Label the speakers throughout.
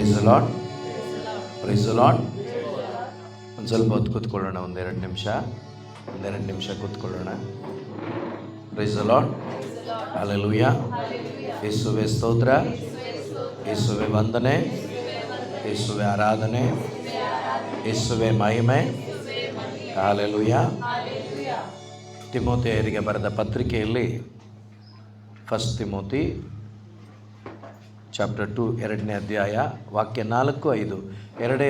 Speaker 1: Price the Lord, praise the Lord. ಒಂದು ಸ್ವಲ್ಪ ಹೊತ್ತು ಕೂತ್ಕೊಳ್ಳೋಣ, ಒಂದೆರಡು ನಿಮಿಷ ಕೂತ್ಕೊಳ್ಳೋಣ. Praise the Lord, hallelujah. ಯೇಸುವೇ ಸ್ತೋತ್ರ, ಯೇಸುವೇ ವಂದನೆ, ಯೇಸುವೇ ಆರಾಧನೆ, ಯೇಸುವೇ ಮಹಿಮೆ. ಹಲ್ಲೆಲೂಯಾ. ತಿಮೋಥೆಯರಿಗೆ ಬರೆದ ಪತ್ರಿಕೆಯಲ್ಲಿ ಫಸ್ಟ್ ತಿಮೋಥಿ ಚಾಪ್ಟರ್ 2 2ನೇ ಅಧ್ಯಾಯ ವಾಕ್ಯ 4-5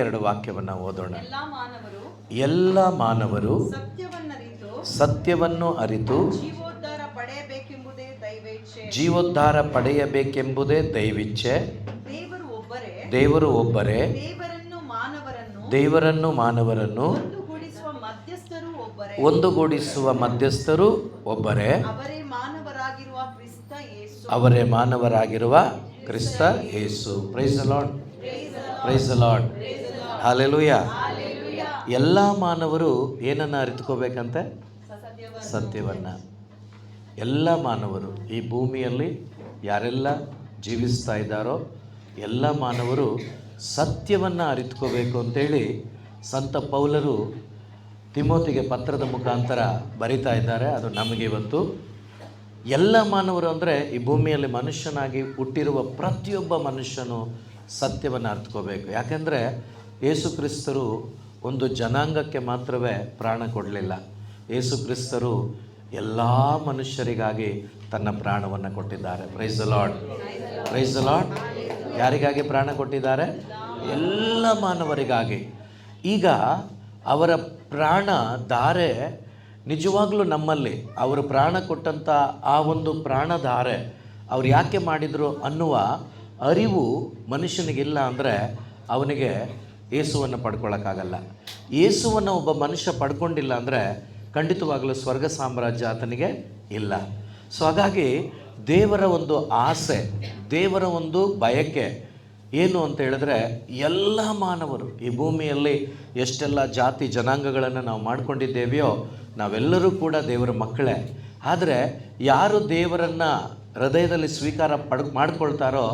Speaker 1: ಎರಡು ವಾಕ್ಯವನ್ನು ಓದೋಣ. ಎಲ್ಲ ಮಾನವರು ಸತ್ಯವನ್ನು ಅರಿತು ಜೀವೋದ್ಧಾರ ಪಡೆಯಬೇಕೆಂಬುದೇ ದೈವಿಚ್ಛೆ. ದೇವರು ಒಬ್ಬರೇ, ದೇವರನ್ನು ಮಾನವರನ್ನು ಒಂದುಗೂಡಿಸುವ ಮಧ್ಯಸ್ಥರು ಒಬ್ಬರೇ, ಅವರೇ ಮಾನವರಾಗಿರುವ ಕ್ರಿಸ್ತ Yesu. Praise the Lord, praise the Lord, hallelujah. ಎಲ್ಲ ಮಾನವರು ಏನನ್ನು ಅರಿತುಕೋಬೇಕಂತೆ? ಸತ್ಯವನ್ನು. ಎಲ್ಲ ಮಾನವರು ಈ ಭೂಮಿಯಲ್ಲಿ ಯಾರೆಲ್ಲ ಜೀವಿಸ್ತಾ ಇದ್ದಾರೋ ಎಲ್ಲ ಮಾನವರು ಸತ್ಯವನ್ನು ಅರಿತುಕೋಬೇಕು ಅಂತೇಳಿ ಸಂತ ಪೌಲರು ತಿಮೋತಿಗೆ ಪತ್ರದ ಮುಖಾಂತರ ಬರಿತಾ ಇದ್ದಾರೆ. ಅದು ನಮಗೆ ಇವತ್ತು ಎಲ್ಲ ಮಾನವರು ಅಂದರೆ ಈ ಭೂಮಿಯಲ್ಲಿ ಮನುಷ್ಯನಾಗಿ ಹುಟ್ಟಿರುವ ಪ್ರತಿಯೊಬ್ಬ ಮನುಷ್ಯನು ಸತ್ಯವನ್ನು ಅರಿತುಕೋಬೇಕು. ಯಾಕೆಂದರೆ ಯೇಸು ಕ್ರಿಸ್ತರು ಒಂದು ಜನಾಂಗಕ್ಕೆ ಮಾತ್ರವೇ ಪ್ರಾಣ ಕೊಡಲಿಲ್ಲ. ಯೇಸು ಕ್ರಿಸ್ತರು ಎಲ್ಲ ಮನುಷ್ಯರಿಗಾಗಿ ತನ್ನ ಪ್ರಾಣವನ್ನು ಕೊಟ್ಟಿದ್ದಾರೆ. Praise the Lord, praise the Lord. ಯಾರಿಗಾಗಿ ಪ್ರಾಣ ಕೊಟ್ಟಿದ್ದಾರೆ? ಎಲ್ಲ ಮಾನವರಿಗಾಗಿ. ಈಗ ಅವರ ಪ್ರಾಣ ಧಾರೆ ನಿಜವಾಗ್ಲೂ ನಮ್ಮಲ್ಲಿ ಅವರು ಪ್ರಾಣ ಕೊಟ್ಟಂಥ ಆ ಒಂದು ಪ್ರಾಣಧಾರೆ ಅವ್ರು ಯಾಕೆ ಮಾಡಿದರು ಅನ್ನುವ ಅರಿವು ಮನುಷ್ಯನಿಗಿಲ್ಲ ಅಂದರೆ ಅವನಿಗೆ ಯೇಸುವನ್ನು ಪಡ್ಕೊಳ್ಳೋಕ್ಕಾಗಲ್ಲ. ಯೇಸುವನ್ನು ಒಬ್ಬ ಮನುಷ್ಯ ಪಡ್ಕೊಂಡಿಲ್ಲ ಅಂದರೆ ಖಂಡಿತವಾಗಲೂ ಸ್ವರ್ಗ ಸಾಮ್ರಾಜ್ಯ ಆತನಿಗೆ ಇಲ್ಲ. ಸೊ ಹಾಗಾಗಿ ದೇವರ ಒಂದು ಆಸೆ, ದೇವರ ಒಂದು ಬಯಕೆ ಏನು ಅಂತ ಹೇಳಿದ್ರೆ ಎಲ್ಲ ಮಾನವರು ಈ ಭೂಮಿಯಲ್ಲಿ ಎಷ್ಟೆಲ್ಲ ಜಾತಿ ಜನಾಂಗಗಳನ್ನು ನಾವು ಮಾಡ್ಕೊಂಡಿದ್ದೇವೆಯೋ ನಾವೆಲ್ಲರೂ ಕೂಡ ದೇವರ ಮಕ್ಕಳೇ. ಆದರೆ ಯಾರು ದೇವರನ್ನು ಹೃದಯದಲ್ಲಿ ಸ್ವೀಕಾರ ಮಾಡ್ಕೊಳ್ತಾರೋ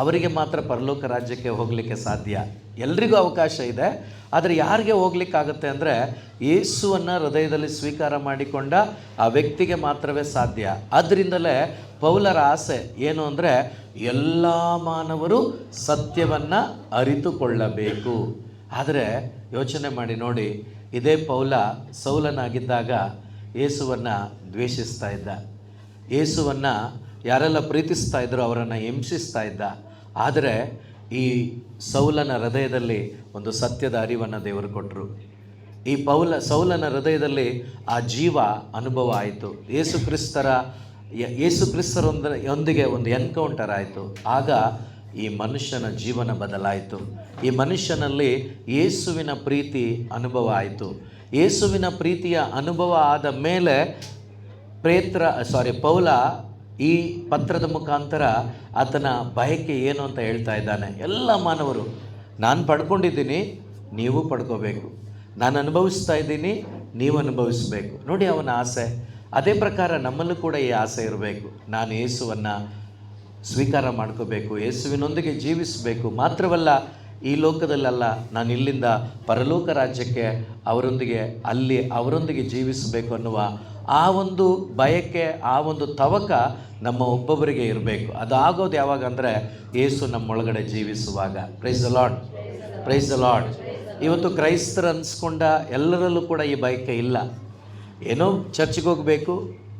Speaker 1: ಅವರಿಗೆ ಮಾತ್ರ ಪರಲೋಕ ರಾಜ್ಯಕ್ಕೆ ಹೋಗಲಿಕ್ಕೆ ಸಾಧ್ಯ. ಎಲ್ರಿಗೂ ಅವಕಾಶ ಇದೆ, ಆದರೆ ಯಾರಿಗೆ ಹೋಗ್ಲಿಕ್ಕಾಗತ್ತೆ ಅಂದರೆ ಯೇಸುವನ್ನು ಹೃದಯದಲ್ಲಿ ಸ್ವೀಕಾರ ಮಾಡಿಕೊಂಡ ಆ ವ್ಯಕ್ತಿಗೆ ಮಾತ್ರವೇ ಸಾಧ್ಯ. ಆದ್ದರಿಂದಲೇ ಪೌಲರ ಆಸೆ ಏನು ಅಂದರೆ ಎಲ್ಲ ಮಾನವರು ಸತ್ಯವನ್ನು ಅರಿತುಕೊಳ್ಳಬೇಕು. ಆದರೆ ಯೋಚನೆ ಮಾಡಿ ನೋಡಿ, ಇದೇ ಪೌಲ ಸೌಲನಾಗಿದ್ದಾಗ ಯೇಸುವನ್ನು ದ್ವೇಷಿಸ್ತಾ ಇದ್ದ. ಯೇಸುವನ್ನು ಯಾರೆಲ್ಲ ಪ್ರೀತಿಸ್ತಾ ಇದ್ರೋ ಅವರನ್ನು ಹಿಂಸಿಸ್ತಾ ಇದ್ದ. ಆದರೆ ಈ ಸೌಲನ ಹೃದಯದಲ್ಲಿ ಒಂದು ಸತ್ಯದ ಅರಿವನ್ನು ದೇವರು ಕೊಟ್ಟರು. ಈ ಸೌಲನ ಹೃದಯದಲ್ಲಿ ಆ ಜೀವ ಅನುಭವ ಆಯಿತು. ಯೇಸು ಕ್ರಿಸ್ತರೊಂದಿಗೆ ಒಂದು ಎನ್ಕೌಂಟರ್ ಆಯಿತು. ಆಗ ಈ ಮನುಷ್ಯನ ಜೀವನ ಬದಲಾಯಿತು. ಈ ಮನುಷ್ಯನಲ್ಲಿ ಯೇಸುವಿನ ಪ್ರೀತಿ ಅನುಭವ ಆಯಿತು. ಯೇಸುವಿನ ಪ್ರೀತಿಯ ಅನುಭವ ಆದ ಮೇಲೆ ಪೌಲ ಈ ಪತ್ರದ ಮುಖಾಂತರ ಆತನ ಬಯಕೆ ಏನು ಅಂತ ಹೇಳ್ತಾ ಇದ್ದಾನೆ. ಎಲ್ಲ ಮಾನವರು ನಾನು ಪಡ್ಕೊಂಡಿದ್ದೀನಿ, ನೀವು ಪಡ್ಕೋಬೇಕು. ನಾನು ಅನುಭವಿಸ್ತಾ ಇದ್ದೀನಿ, ನೀವು ಅನುಭವಿಸಬೇಕು. ನೋಡಿ ಅವನ ಆಸೆ. ಅದೇ ಪ್ರಕಾರ ನಮ್ಮಲ್ಲೂ ಕೂಡ ಈ ಆಸೆ ಇರಬೇಕು. ನಾನು ಯೇಸುವನ್ನು ಸ್ವೀಕಾರ ಮಾಡ್ಕೋಬೇಕು, ಯೇಸುವಿನೊಂದಿಗೆ ಜೀವಿಸಬೇಕು. ಮಾತ್ರವಲ್ಲ, ಈ ಲೋಕದಲ್ಲಲ್ಲ, ನಾನು ಇಲ್ಲಿಂದ ಪರಲೋಕ ರಾಜ್ಯಕ್ಕೆ ಅವರೊಂದಿಗೆ ಜೀವಿಸಬೇಕು ಅನ್ನುವ ಆ ಒಂದು ಬಯಕೆ, ಆ ಒಂದು ತವಕ ನಮ್ಮ ಒಬ್ಬೊಬ್ಬರಿಗೆ ಇರಬೇಕು. ಅದು ಆಗೋದು ಯಾವಾಗ ಅಂದರೆ ಯೇಸು ನಮ್ಮೊಳಗಡೆ ಜೀವಿಸುವಾಗ. Praise the Lord, praise the Lord. ಇವತ್ತು ಕ್ರೈಸ್ತರು ಅನಿಸ್ಕೊಂಡ ಎಲ್ಲರಲ್ಲೂ ಕೂಡ ಈ ಬಯಕೆ ಇಲ್ಲ. ಏನೋ ಚರ್ಚ್ಗೆ ಹೋಗಬೇಕು,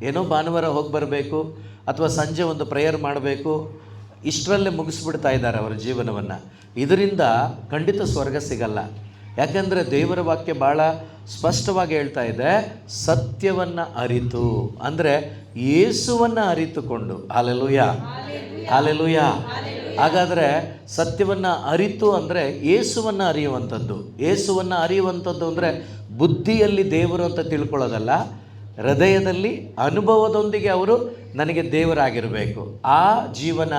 Speaker 1: ಏನೋ ಭಾನುವಾರ ಹೋಗಿ ಬರಬೇಕು, ಅಥವಾ ಸಂಜೆ ಒಂದು ಪ್ರೇಯರ್ ಮಾಡಬೇಕು, ಇಷ್ಟರಲ್ಲೇ ಮುಗಿಸ್ಬಿಡ್ತಾ ಇದ್ದಾರೆ ಅವರ ಜೀವನವನ್ನು. ಇದರಿಂದ ಖಂಡಿತ ಸ್ವರ್ಗ ಸಿಗಲ್ಲ. ಯಾಕೆಂದರೆ ದೇವರ ವಾಕ್ಯ ಭಾಳ ಸ್ಪಷ್ಟವಾಗಿ ಹೇಳ್ತಾ ಇದೆ, ಸತ್ಯವನ್ನು ಅರಿತು ಅಂದರೆ ಯೇಸುವನ್ನು ಅರಿತುಕೊಂಡು. Hallelujah, hallelujah. ಹಾಗಾದರೆ ಸತ್ಯವನ್ನು ಅರಿತು ಅಂದರೆ ಯೇಸುವನ್ನು ಅರಿಯುವಂಥದ್ದು. ಯೇಸುವನ್ನು ಅರಿಯುವಂಥದ್ದು ಅಂದರೆ ಬುದ್ಧಿಯಲ್ಲಿ ದೇವರು ಅಂತ ತಿಳ್ಕೊಳ್ಳೋದಲ್ಲ, ಹೃದಯದಲ್ಲಿ ಅನುಭವದೊಂದಿಗೆ ಅವರು ನನಗೆ ದೇವರಾಗಿರಬೇಕು. ಆ ಜೀವನ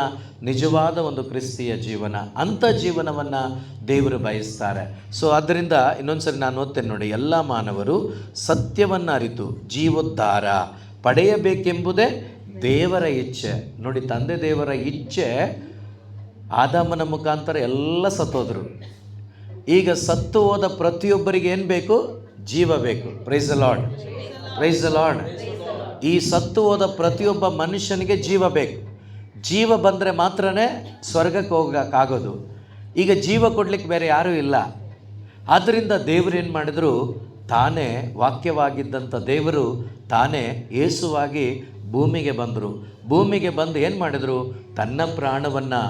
Speaker 1: ನಿಜವಾದ ಒಂದು ಕ್ರಿಸ್ತಿಯ ಜೀವನ. ಅಂಥ ಜೀವನವನ್ನು ದೇವರು ಬಯಸ್ತಾರೆ. ಸೊ ಆದ್ದರಿಂದ ಇನ್ನೊಂದು ಸರಿ ನಾನು ಓದ್ತೇನೆ ನೋಡಿ. ಎಲ್ಲ ಮಾನವರು ಸತ್ಯವನ್ನು ಅರಿತು ಜೀವೋದ್ಧಾರ ಪಡೆಯಬೇಕೆಂಬುದೇ ದೇವರ ಇಚ್ಛೆ. ನೋಡಿ, ತಂದೆ ದೇವರ ಇಚ್ಛೆ ಆದಾಮನ ಮುಖಾಂತರ ಎಲ್ಲ ಸತ್ತೋದ್ರು. ಈಗ ಸತ್ತು ಹೋದ ಪ್ರತಿಯೊಬ್ಬರಿಗೆ ಏನು ಬೇಕು? ಜೀವ ಬೇಕು. Price the Lord, praise the lord. ಈ ಸತ್ತು ಹೋದ ಪ್ರತಿಯೊಬ್ಬ ಮನುಷ್ಯನಿಗೆ ಜೀವ ಬೇಕು. ಜೀವ ಬಂದರೆ ಮಾತ್ರನೇ ಸ್ವರ್ಗಕ್ಕೆ ಹೋಗೋಕ್ಕಾಗೋದು. ಈಗ ಜೀವ ಕೊಡಲಿಕ್ಕೆ ಬೇರೆ ಯಾರೂ ಇಲ್ಲ. ಆದ್ದರಿಂದ ದೇವರು ಏನು ಮಾಡಿದ್ರು? ತಾನೇ ವಾಕ್ಯವಾಗಿದ್ದಂಥ ದೇವರು ತಾನೇ ಯೇಸುವಾಗಿ ಭೂಮಿಗೆ ಬಂದರು. ಭೂಮಿಗೆ ಬಂದು ಏನು ಮಾಡಿದರು? ತನ್ನ ಪ್ರಾಣವನ್ನು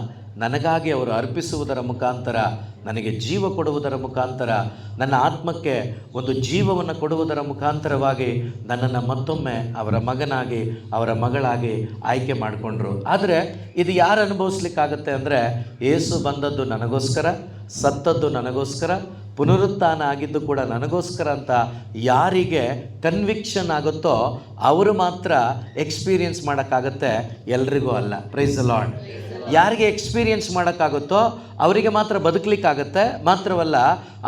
Speaker 1: ನನಗಾಗಿ ಅವರು ಅರ್ಪಿಸುವುದರ ಮುಖಾಂತರ, ನನಗೆ ಜೀವ ಕೊಡುವುದರ ಮುಖಾಂತರ, ನನ್ನ ಆತ್ಮಕ್ಕೆ ಒಂದು ಜೀವವನ್ನು ಕೊಡುವುದರ ಮುಖಾಂತರವಾಗಿ ನನ್ನನ್ನು ಮತ್ತೊಮ್ಮೆ ಅವರ ಮಗನಾಗಿ, ಅವರ ಮಗಳಾಗಿ ಆಯ್ಕೆ ಮಾಡಿಕೊಂಡ್ರು. ಆದರೆ ಇದು ಯಾರು ಅನುಭವಿಸ್ಲಿಕ್ಕಾಗತ್ತೆ ಅಂದರೆ, ಯೇಸು ಬಂದದ್ದು ನನಗೋಸ್ಕರ, ಸತ್ತದ್ದು ನನಗೋಸ್ಕರ, ಪುನರುತ್ಥಾನ ಆಗಿದ್ದು ಕೂಡ ನನಗೋಸ್ಕರ ಅಂತ ಯಾರಿಗೆ ಕನ್ವಿಕ್ಷನ್ ಆಗುತ್ತೋ ಅವರು ಮಾತ್ರ ಎಕ್ಸ್ಪೀರಿಯನ್ಸ್ ಮಾಡೋಕ್ಕಾಗತ್ತೆ, ಎಲ್ರಿಗೂ ಅಲ್ಲ. Price the lord. ಯಾರಿಗೆ ಎಕ್ಸ್ಪೀರಿಯನ್ಸ್ ಮಾಡೋಕ್ಕಾಗುತ್ತೋ ಅವರಿಗೆ ಮಾತ್ರ ಬದುಕಲಿಕ್ಕಾಗತ್ತೆ. ಮಾತ್ರವಲ್ಲ,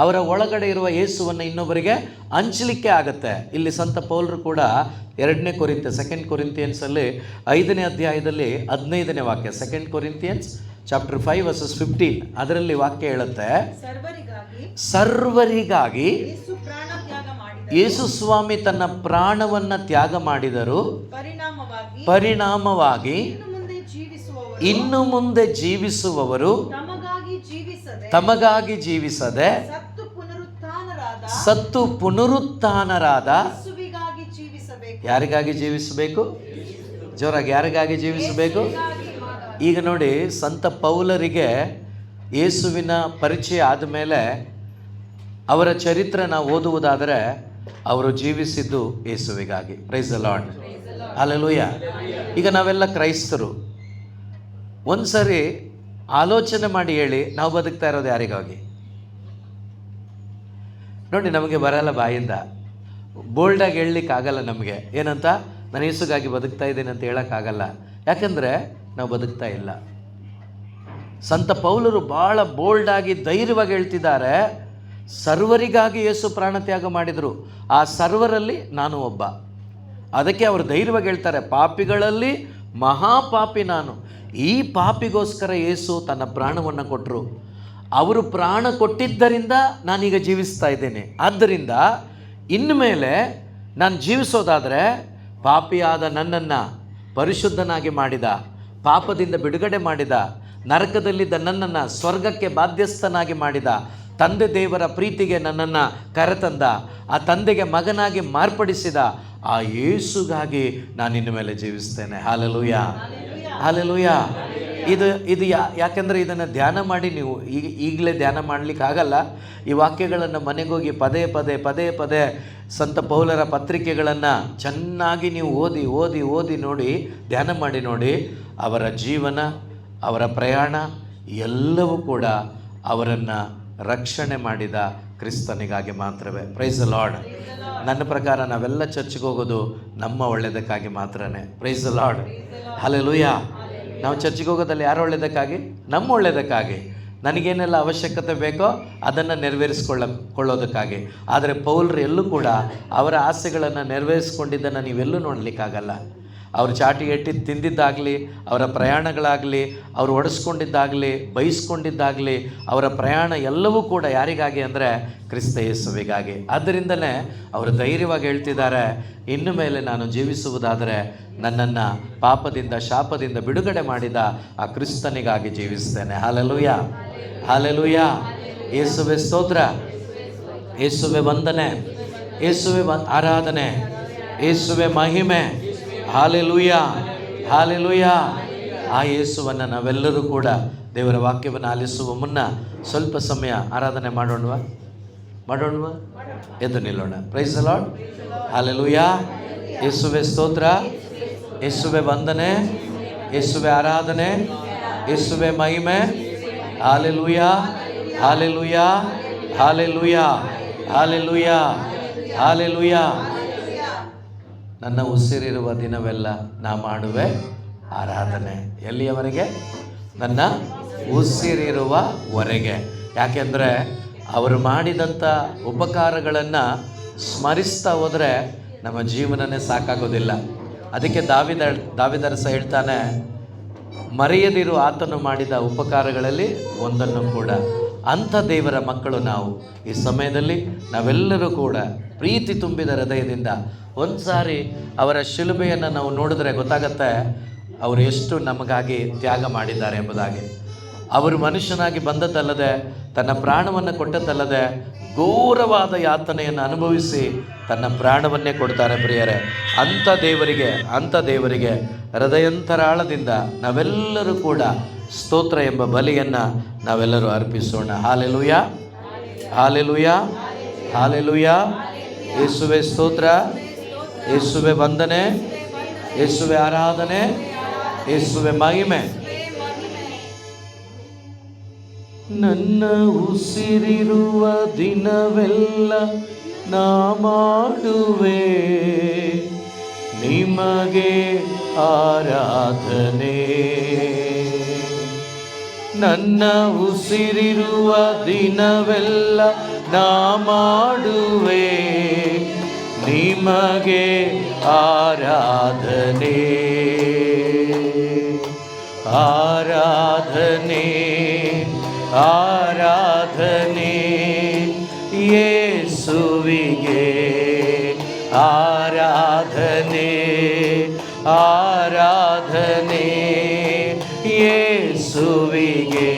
Speaker 1: ಅವರ ಒಳಗಡೆ ಇರುವ ಯೇಸುವನ್ನು ಇನ್ನೊಬ್ಬರಿಗೆ ಹಂಚಲಿಕ್ಕೆ ಆಗುತ್ತೆ. ಇಲ್ಲಿ ಸಂತ ಪೌಲರು ಕೂಡ 2ನೇ ಕೊರಿಂಥ, 2 ಕೊರಿಂಥಿಯನ್ಸಲ್ಲಿ 5ನೇ ಅಧ್ಯಾಯದಲ್ಲಿ 15ನೇ ವಾಕ್ಯ, 2 ಕೊರಿಂಥಿಯನ್ಸ್ ಚಾಪ್ಟರ್ 5 ವರ್ಸಸ್ 15, ಅದರಲ್ಲಿ ವಾಕ್ಯ ಹೇಳುತ್ತೆ, ಸರ್ವರಿಗಾಗಿ ಯೇಸು ಸ್ವಾಮಿ ತನ್ನ ಪ್ರಾಣವನ್ನು ತ್ಯಾಗ ಮಾಡಿದರು. ಪರಿಣಾಮವಾಗಿ ಇನ್ನು ಮುಂದೆ ಜೀವಿಸುವವರು ತಮಗಾಗಿ ಜೀವಿಸದೆ ಸತ್ತು ಪುನರುತ್ಥಾನರಾದ ಯಾರಿಗಾಗಿ ಜೀವಿಸಬೇಕು? ಜೋರಾಗಿ, ಯಾರಿಗಾಗಿ ಜೀವಿಸಬೇಕು? ಈಗ ನೋಡಿ, ಸಂತ ಪೌಲರಿಗೆ ಯೇಸುವಿನ ಪರಿಚಯ ಆದಮೇಲೆ ಅವರ ಚರಿತ್ರೆ ನಾವು ಓದುವುದಾದರೆ ಅವರು ಜೀವಿಸಿದ್ದು ಯೇಸುವಿಗಾಗಿ. Praise the Lord, hallelujah. ಈಗ ನಾವೆಲ್ಲ ಕ್ರೈಸ್ತರು. ಒಂದು ಸರಿ ಆಲೋಚನೆ ಮಾಡಿ ಹೇಳಿ, ನಾವು ಬದುಕ್ತಾ ಇರೋದು ಯಾರಿಗಾಗಿ? ನೋಡಿ, ನಮಗೆ ಬರಲ್ಲ, ಬಾಯಿಂದ ಬೋಲ್ಡಾಗಿ ಹೇಳಲಿಕ್ಕಾಗಲ್ಲ ನಮಗೆ. ಏನಂತ? ನಾನು ಯೇಸುಗಾಗಿ ಬದುಕ್ತಾ ಇದ್ದೇನೆ ಅಂತ ಹೇಳೋಕ್ಕಾಗಲ್ಲ. ಯಾಕಂದರೆ ನಾವು ಬದುಕ್ತಾ ಇಲ್ಲ. ಸಂತ ಪೌಲರು ಭಾಳ ಬೋಲ್ಡಾಗಿ ಧೈರ್ಯವಾಗಿ ಹೇಳ್ತಿದ್ದಾರೆ, ಸರ್ವರಿಗಾಗಿ ಯೇಸು ಪ್ರಾಣತ್ಯಾಗ ಮಾಡಿದರು. ಆ ಸರ್ವರಲ್ಲಿ ನಾನು ಒಬ್ಬ. ಅದಕ್ಕೆ ಅವರು ಧೈರ್ಯವಾಗಿ ಹೇಳ್ತಾರೆ, ಪಾಪಿಗಳಲ್ಲಿ ಮಹಾಪಾಪಿ ನಾನು. ಈ ಪಾಪಿಗೋಸ್ಕರ ಯೇಸು ತನ್ನ ಪ್ರಾಣವನ್ನು ಕೊಟ್ಟರು. ಅವರು ಪ್ರಾಣ ಕೊಟ್ಟಿದ್ದರಿಂದ ನಾನೀಗ ಜೀವಿಸ್ತಾ ಇದ್ದೇನೆ. ಆದ್ದರಿಂದ ಇನ್ನು ಮೇಲೆ ನಾನು ಜೀವಿಸೋದಾದರೆ ಪಾಪಿಯಾದ ನನ್ನನ್ನು ಪರಿಶುದ್ಧನಾಗಿ ಮಾಡಿದ, ಪಾಪದಿಂದ ಬಿಡುಗಡೆ ಮಾಡಿದ, ನರಕದಲ್ಲಿದ್ದ ನನ್ನನ್ನು ಸ್ವರ್ಗಕ್ಕೆ ಬಾಧ್ಯಸ್ಥನಾಗಿ ಮಾಡಿದ, ತಂದೆ ದೇವರ ಪ್ರೀತಿಗೆ ನನ್ನನ್ನು ಕರೆತಂದ, ಆ ತಂದೆಗೆ ಮಗನಾಗಿ ಮಾರ್ಪಡಿಸಿದ ಆ ಯೇಸುಗಾಗಿ ನಾನು ಇನ್ನು ಮೇಲೆ ಜೀವಿಸ್ತೇನೆ. Hallelujah, hallelujah. ಇದು ಯಾಕೆಂದರೆ ಇದನ್ನು ಧ್ಯಾನ ಮಾಡಿ ನೀವು ಈಗಲೇ ಧ್ಯಾನ ಮಾಡಲಿಕ್ಕಾಗಲ್ಲ. ಈ ವಾಕ್ಯಗಳನ್ನು ಮನೆಗೋಗಿ ಪದೇ ಪದೇ ಸಂತ ಪೌಲರ ಪತ್ರಿಕೆಗಳನ್ನು ಚೆನ್ನಾಗಿ ನೀವು ಓದಿ ನೋಡಿ, ಧ್ಯಾನ ಮಾಡಿ ನೋಡಿ. ಅವರ ಜೀವನ, ಅವರ ಪ್ರಯಾಣ ಎಲ್ಲವೂ ಕೂಡ ಅವರನ್ನು ರಕ್ಷಣೆ ಮಾಡಿದ ಕ್ರಿಸ್ತನಿಗಾಗಿ ಮಾತ್ರವೇ. Price the lord. ನನ್ನ ಪ್ರಕಾರ ನಾವೆಲ್ಲ ಚರ್ಚ್ಗೆ ಹೋಗೋದು ನಮ್ಮ ಒಳ್ಳೆಯದಕ್ಕಾಗಿ ಮಾತ್ರನೇ. Price the Lord, hallelujah. ನಾವು ಚರ್ಚ್ಗೆ ಹೋಗೋದಲ್ಲಿ ಯಾರು ಒಳ್ಳೆಯದಕ್ಕಾಗಿ? ನಮ್ಮ ಒಳ್ಳೆಯದಕ್ಕಾಗಿ. ನನಗೇನೆಲ್ಲ ಅವಶ್ಯಕತೆ ಬೇಕೋ ಅದನ್ನು ನೆರವೇರಿಸ್ಕೊಳ್ಳೋದಕ್ಕಾಗಿ. ಆದರೆ ಪೌಲರು ಎಲ್ಲೂ ಕೂಡ ಅವರ ಆಸೆಗಳನ್ನು ನೆರವೇರಿಸ್ಕೊಂಡಿದ್ದನ್ನು ನೀವೆಲ್ಲೂ ನೋಡಲಿಕ್ಕಾಗಲ್ಲ. ಅವರು ಚಾಟಿ ಎಟ್ಟಿ ತಿಂದಿದ್ದಾಗಲಿ, ಅವರ ಪ್ರಯಾಣಗಳಾಗಲಿ, ಅವರು ಒಡಿಸ್ಕೊಂಡಿದ್ದಾಗಲಿ, ಬಯಸ್ಕೊಂಡಿದ್ದಾಗಲಿ, ಅವರ ಪ್ರಯಾಣ ಎಲ್ಲವೂ ಕೂಡ ಯಾರಿಗಾಗಿ ಅಂದರೆ ಕ್ರಿಸ್ತ ಯೇಸುವಿಗಾಗಿ. ಆದ್ದರಿಂದಲೇ ಅವರು ಧೈರ್ಯವಾಗಿ ಹೇಳ್ತಿದ್ದಾರೆ, ಇನ್ನು ಮೇಲೆ ನಾನು ಜೀವಿಸುವುದಾದರೆ ನನ್ನನ್ನು ಪಾಪದಿಂದ, ಶಾಪದಿಂದ ಬಿಡುಗಡೆ ಮಾಡಿದ ಆ ಕ್ರಿಸ್ತನಿಗಾಗಿ ಜೀವಿಸ್ತೇನೆ. Hallelujah, hallelujah. ಯೇಸುವೆ ಸ್ತೋತ್ರ, ಯೇಸುವೆ ವಂದನೆ, ಯೇಸುವೆ ಆರಾಧನೆ, ಯೇಸುವೆ ಮಹಿಮೆ. Hallelujah, hallelujah. ಆ ಯೇಸುವನ್ನು ನಾವೆಲ್ಲರೂ ಕೂಡ ದೇವರ ವಾಕ್ಯವನ್ನು ಆಲಿಸುವ ಮುನ್ನ ಸ್ವಲ್ಪ ಸಮಯ ಆರಾಧನೆ ಮಾಡೋಣವಾ? ಎದ್ದು ನಿಲ್ಲೋಣ. Praise the Lord, hallelujah. ಯೇಸುವೆ ಸ್ತೋತ್ರ, ಯೇಸುವೆ ವಂದನೆ, ಯೇಸುವೆ ಆರಾಧನೆ, ಯೇಸುವೆ ಮಹಿಮೆ. Hallelujah, hallelujah, hallelujah, hallelujah, hallelujah. ನನ್ನ ಉಸಿರಿರುವ ದಿನವೆಲ್ಲ ನಾ ಮಾಡುವೆ ಆರಾಧನೆ. ಎಲ್ಲಿಯವರೆಗೆ? ನನ್ನ ಉಸಿರಿರುವವರೆಗೆ. ಯಾಕೆಂದರೆ ಅವರು ಮಾಡಿದಂಥ ಉಪಕಾರಗಳನ್ನು ಸ್ಮರಿಸ್ತಾ ಹೋದರೆ ನಮ್ಮ ಜೀವನನೇ ಸಾಕಾಗೋದಿಲ್ಲ. ಅದಕ್ಕೆ ದಾವಿದರಸ ಹೇಳ್ತಾನೆ, ಮರೆಯದಿರು ಆತನು ಮಾಡಿದ ಉಪಕಾರಗಳಲ್ಲಿ ಒಂದನ್ನು ಕೂಡ. ಅಂಥ ದೇವರ ಮಕ್ಕಳು ನಾವು. ಈ ಸಮಯದಲ್ಲಿ ನಾವೆಲ್ಲರೂ ಕೂಡ ಪ್ರೀತಿ ತುಂಬಿದ ಹೃದಯದಿಂದ ಒಂದು ಸಾರಿ ಅವರ ಶಿಲುಬೆಯನ್ನು ನಾವು ನೋಡಿದ್ರೆ ಗೊತ್ತಾಗತ್ತೆ ಅವರು ಎಷ್ಟು ನಮಗಾಗಿ ತ್ಯಾಗ ಮಾಡಿದ್ದಾರೆ ಎಂಬುದಾಗಿ. ಅವರು ಮನುಷ್ಯನಾಗಿ ಬಂದದ್ದಲ್ಲದೆ, ತನ್ನ ಪ್ರಾಣವನ್ನು ಕೊಟ್ಟದ್ದಲ್ಲದೆ, ಘೋರವಾದ ಯಾತನೆಯನ್ನು ಅನುಭವಿಸಿ ತನ್ನ ಪ್ರಾಣವನ್ನೇ ಕೊಡ್ತಾರೆ ಪ್ರಿಯರೇ. ಅಂಥ ದೇವರಿಗೆ ಹೃದಯಂತರಾಳದಿಂದ ನಾವೆಲ್ಲರೂ ಕೂಡ ಸ್ತೋತ್ರ ಎಂಬ ಬಲಿಯನ್ನು ನಾವೆಲ್ಲರೂ ಅರ್ಪಿಸೋಣ. Hallelujah, hallelujah, hallelujah. ಯೇಸುವೆ ಸ್ತೋತ್ರ, ಯೇಸುವೆ ವಂದನೆ, ಯೇಸುವೆ ಆರಾಧನೆ, ಯೇಸುವೆ ಮಹಿಮೆ. ನನ್ನ ಉಸಿರಿರುವ ದಿನವೆಲ್ಲ ನಾ ಮಾಡುವೆ ನಿಮಗೆ ಆರಾಧನೆ. ನನ್ನ ಉಸಿರಿರುವ ದಿನವೆಲ್ಲ ನಾ ಮಾಡುವೆ ನಿಮಗೆ ಆರಾಧನೆ. ಆರಾಧನೆ, ಆರಾಧನೆ ಯೇಸುವಿಗೆ. ಆರಾಧನೆ, ಆರಾಧನೆ ಯೇಸುವಿಗೆ.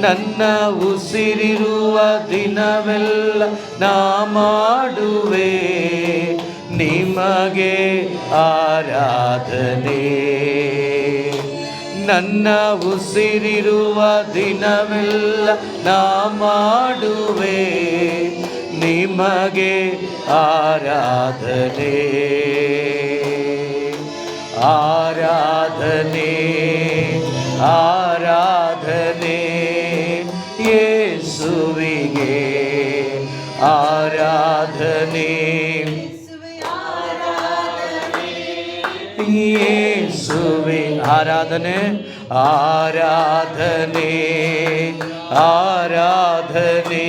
Speaker 1: ನನ್ನ ಉಸಿರಿರುವ ದಿನವೆಲ್ಲ ನಾ ಮಾಡುವೆ ನಿಮಗೆ ಆರಾಧನೆ. ನನ್ನ ಉಸಿರಿರುವ ದಿನವೆಲ್ಲ ನಾ ಮಾಡುವೆ ನಿಮಗೆ ಆರಾಧನೆ. ಆರಾಧನೆ, ಆರಾಧನೆ ಯೇಸುವಿಗೆ. ಆರಾಧನೆ ಯೇಸುವೆ. ಆರಾಧನೆ, ಆರಾಧನೆ, ಆರಾಧನೆ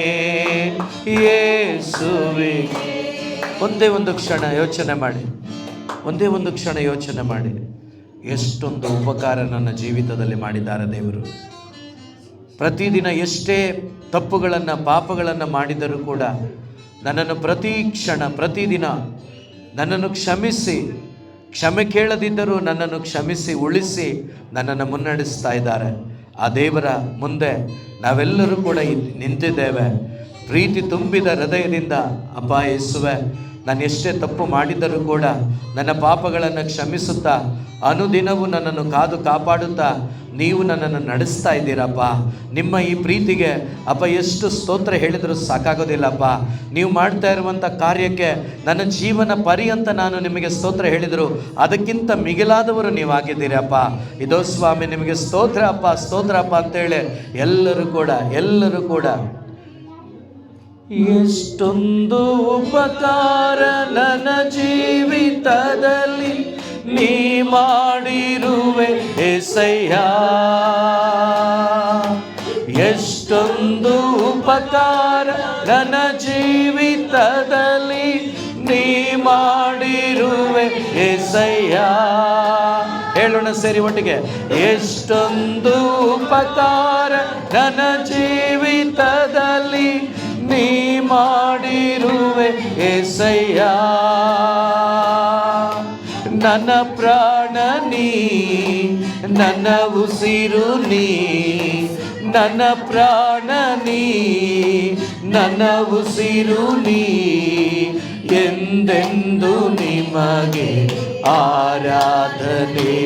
Speaker 1: ಯೇಸುವಿಗೆ. ಒಂದೇ ಒಂದು ಕ್ಷಣ ಯೋಚನೆ ಮಾಡಿ, ಒಂದೇ ಒಂದು ಕ್ಷಣ ಯೋಚನೆ ಮಾಡಿ, ಎಷ್ಟೊಂದು ಉಪಕಾರ ನನ್ನ ಜೀವಿತದಲ್ಲಿ ಮಾಡಿದ್ದಾರೆ ದೇವರು. ಪ್ರತಿದಿನ ಎಷ್ಟೇ ತಪ್ಪುಗಳನ್ನು ಪಾಪಗಳನ್ನು ಮಾಡಿದರೂ ಕೂಡ ನನ್ನನ್ನು ಪ್ರತಿ ಕ್ಷಣ ಪ್ರತಿದಿನ ನನ್ನನ್ನು ಕ್ಷಮಿಸಿ, ಕ್ಷಮೆ ಕೇಳದಿದ್ದರೂ ನನ್ನನ್ನು ಕ್ಷಮಿಸಿ ಉಳಿಸಿ ನನ್ನನ್ನು ಮುನ್ನಡೆಸ್ತಾ ಇದ್ದಾರೆ. ಆ ದೇವರ ಮುಂದೆ ನಾವೆಲ್ಲರೂ ಕೂಡ ನಿಂತಿದ್ದೇವೆ ಪ್ರೀತಿ ತುಂಬಿದ ಹೃದಯದಿಂದ. ಅಪ್ಪ ಯೇಸುವೆ, ನಾನು ಎಷ್ಟೇ ತಪ್ಪು ಮಾಡಿದರೂ ಕೂಡ ನನ್ನ ಪಾಪಗಳನ್ನು ಕ್ಷಮಿಸುತ್ತಾ ಅನುದಿನವೂ ನನ್ನನ್ನು ಕಾದು ಕಾಪಾಡುತ್ತಾ ನೀವು ನನ್ನನ್ನು ನಡೆಸ್ತಾ ಇದ್ದೀರಪ್ಪ. ನಿಮ್ಮ ಈ ಪ್ರೀತಿಗೆ ಅಪ್ಪ ಎಷ್ಟು ಸ್ತೋತ್ರ ಹೇಳಿದರೂ ಸಾಕಾಗೋದಿಲ್ಲಪ್ಪ. ನೀವು ಮಾಡ್ತಾ ಇರುವಂಥ ಕಾರ್ಯಕ್ಕೆ ನನ್ನ ಜೀವನ ಪರ್ಯಂತ ನಾನು ನಿಮಗೆ ಸ್ತೋತ್ರ ಹೇಳಿದರು ಅದಕ್ಕಿಂತ ಮಿಗಿಲಾದವರು ನೀವಾಗಿದ್ದೀರಪ್ಪ. ಇದೋ ಸ್ವಾಮಿ ನಿಮಗೆ ಸ್ತೋತ್ರ ಅಪ್ಪ, ಸ್ತೋತ್ರ ಅಪ್ಪ ಅಂತೇಳಿ ಎಲ್ಲರೂ ಕೂಡ ಎಷ್ಟೊಂದು ಉಪಕಾರ ನನ್ನ ಜೀವಿತದಲ್ಲಿ ನೀ ಮಾಡಿರುವೆ ಏಸಯ್ಯ. ಎಷ್ಟೊಂದು ಉಪಕಾರ ನನ್ನ ಜೀವಿತದಲ್ಲಿ ನೀ ಮಾಡಿರುವೆ ಏಸಯ್ಯ. ಹೇಳೋಣ ಸೇರಿ ಒಟ್ಟಿಗೆ. ಎಷ್ಟೊಂದು ಉಪಕಾರ ನನ್ನ ಜೀವಿತದಲ್ಲಿ ನೀ ಮಾಡಿರುವೆ ಏಸಯ್ಯ. ನನ್ನ ಪ್ರಾಣ ನೀ, ನನ್ನ ಉಸಿರು ನೀ, ನನ್ನ ಪ್ರಾಣ ನೀ, ನನ್ನ ಉಸಿರು ನೀ. ಎಂದೆಂದು ನಿಮಗೆ ಆರಾಧನೆ,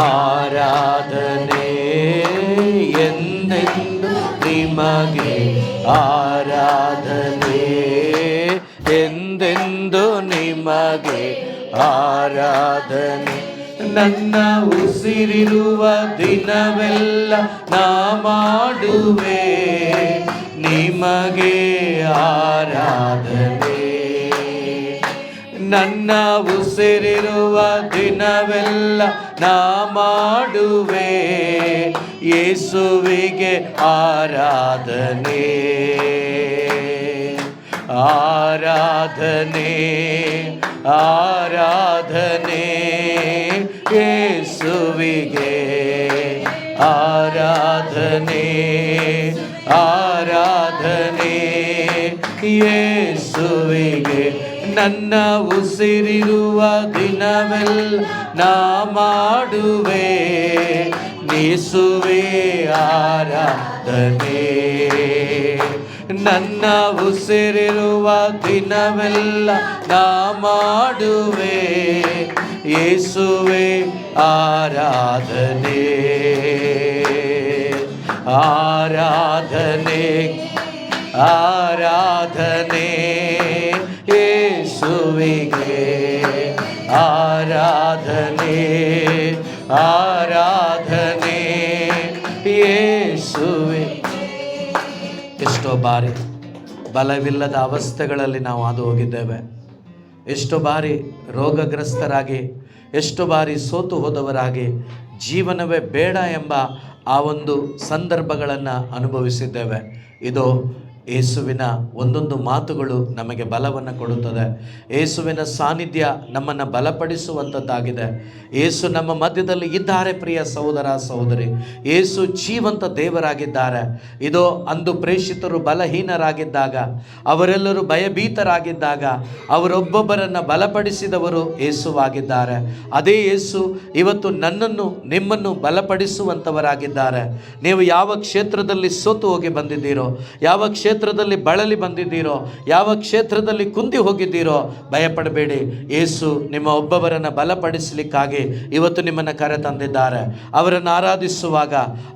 Speaker 1: ಆರಾಧನೆ ಎಂದೆಂದು ನಿಮಗೆ ಆರಾಧನೆ, ಎಂದೆಂದು ನಿಮಗೆ ಆರಾಧನೆ. ನನ್ನ ಉಸಿರಿರುವ ದಿನವೆಲ್ಲ ನಾ ಮಾಡುವೆ ನಿಮಗೆ ಆರಾಧನೆ. ನನ್ನ ಉಸಿರಿರುವ ದಿನವೆಲ್ಲ ನಾ ಮಾಡುವೆ ಯೇಸುವಿಗೆ ಆರಾಧನೆ. ಆರಾಧನೆ, ಆರಾಧನೆ ಯೇಸುವಿಗೆ ಆರಾಧನೆ ಆರಾಧನೆ ಯೇಸುವಿಗೆ. ನನ್ನ ಉಸಿರಿರುವ ದಿನವೆಲ್ಲ ನಾ ಮಾಡುವೆ ಯೇಸುವೇ ಆರಾಧನೆ. ನನ್ನ ಉಸಿರಿರುವ ದಿನವೆಲ್ಲ ನಾ ಮಾಡುವೆ ಯೇಸುವೇ ಆರಾಧನೆ ಆರಾಧನೆ ಆರಾಧನೆ ಯೇಸುವಿಗೆ ಆರಾಧನೆ ಆರಾಧನೆ ಯೇಸುವೆ. ಎಷ್ಟೋ ಬಾರಿ ಬಲವಿಲ್ಲದ ಅವಸ್ಥೆಗಳಲ್ಲಿ ನಾವು ಹಾದು ಹೋಗಿದ್ದೇವೆ. ಎಷ್ಟೋ ಬಾರಿ ರೋಗಗ್ರಸ್ತರಾಗಿ, ಎಷ್ಟು ಬಾರಿ ಸೋತು ಹೋದವರಾಗಿ, ಜೀವನವೇ ಬೇಡ ಎಂಬ ಆ ಒಂದು ಸಂದರ್ಭಗಳನ್ನು ಅನುಭವಿಸಿದ್ದೇವೆ. ಇದು ಯೇಸುವಿನ ಒಂದೊಂದು ಮಾತುಗಳು ನಮಗೆ ಬಲವನ್ನು ಕೊಡುತ್ತದೆ. ಯೇಸುವಿನ ಸಾನ್ನಿಧ್ಯ ನಮ್ಮನ್ನು ಬಲಪಡಿಸುವಂಥದ್ದಾಗಿದೆ. ಯೇಸು ನಮ್ಮ ಮಧ್ಯದಲ್ಲಿ ಇದ್ದಾರೆ. ಪ್ರಿಯ ಸಹೋದರ ಸಹೋದರಿ, ಯೇಸು ಜೀವಂತ ದೇವರಾಗಿದ್ದಾರೆ. ಇದೋ ಅಂದು ಪ್ರೇಷಿತರು ಬಲಹೀನರಾಗಿದ್ದಾಗ, ಅವರೆಲ್ಲರೂ ಭಯಭೀತರಾಗಿದ್ದಾಗ ಅವರೊಬ್ಬೊಬ್ಬರನ್ನು ಬಲಪಡಿಸಿದವರು ಯೇಸುವಾಗಿದ್ದಾರೆ. ಅದೇ ಯೇಸು ಇವತ್ತು ನನ್ನನ್ನು ನಿಮ್ಮನ್ನು ಬಲಪಡಿಸುವಂಥವರಾಗಿದ್ದಾರೆ. ನೀವು ಯಾವ ಕ್ಷೇತ್ರದಲ್ಲಿ ಸೋತು ಹೋಗಿ ಬಂದಿದ್ದೀರೋ, ಯಾವ ಕ್ಷೇತ್ರದಲ್ಲಿ ಬಳಲಿ ಬಂದಿದ್ದೀರೋ, ಯಾವ ಕ್ಷೇತ್ರದಲ್ಲಿ ಕುಂದಿ ಹೋಗಿದ್ದೀರೋ, ಭಯಪಡಬೇಡಿ. ಯೇಸು ನಿಮ್ಮ ಒಬ್ಬೊಬ್ಬರನ್ನು ಬಲಪಡಿಸಲಿಕ್ಕಾಗಿ ಇವತ್ತು ನಿಮ್ಮನ್ನು ಕರೆ ತಂದಿದ್ದಾರೆ. ಅವರನ್ನು ಆರಾಧಿಸುವಾಗ,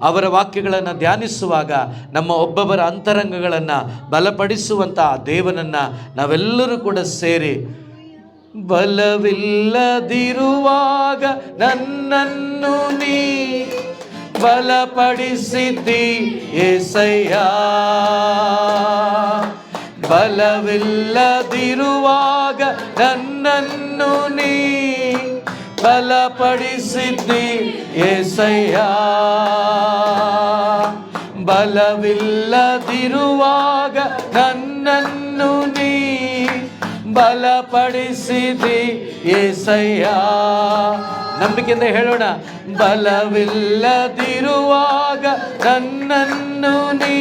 Speaker 1: ಅವರ ವಾಕ್ಯಗಳನ್ನು ಧ್ಯಾನಿಸುವಾಗ ನಮ್ಮ ಒಬ್ಬೊಬ್ಬರ ಅಂತರಂಗಗಳನ್ನು ಬಲಪಡಿಸುವಂಥ ದೇವನನ್ನು ನಾವೆಲ್ಲರೂ ಕೂಡ ಸೇರಿ, ಬಲವಿಲ್ಲದಿರುವಾಗ ನನ್ನನ್ನು ನೀ ಬಲಪಡಿಸಿದ್ದಿ యేసయ్య, ಬಲವಿಲ್ಲದಿರುವಾಗ ನನ್ನನ್ನು ನೀ ಬಲಪಡಿಸಿದ್ದಿ యేసయ్య, ಬಲವಿಲ್ಲದಿರುವಾಗ ನನ್ನನ್ನು ನೀ ಬಲಪಡಿಸಿದಿ యేసయ్య. ನಂಬಿಕೆಯಿಂದ ಹೇಳೋಣ, ಬಲವಿಲ್ಲದಿರುವಾಗ ನನ್ನನ್ನು ನೀ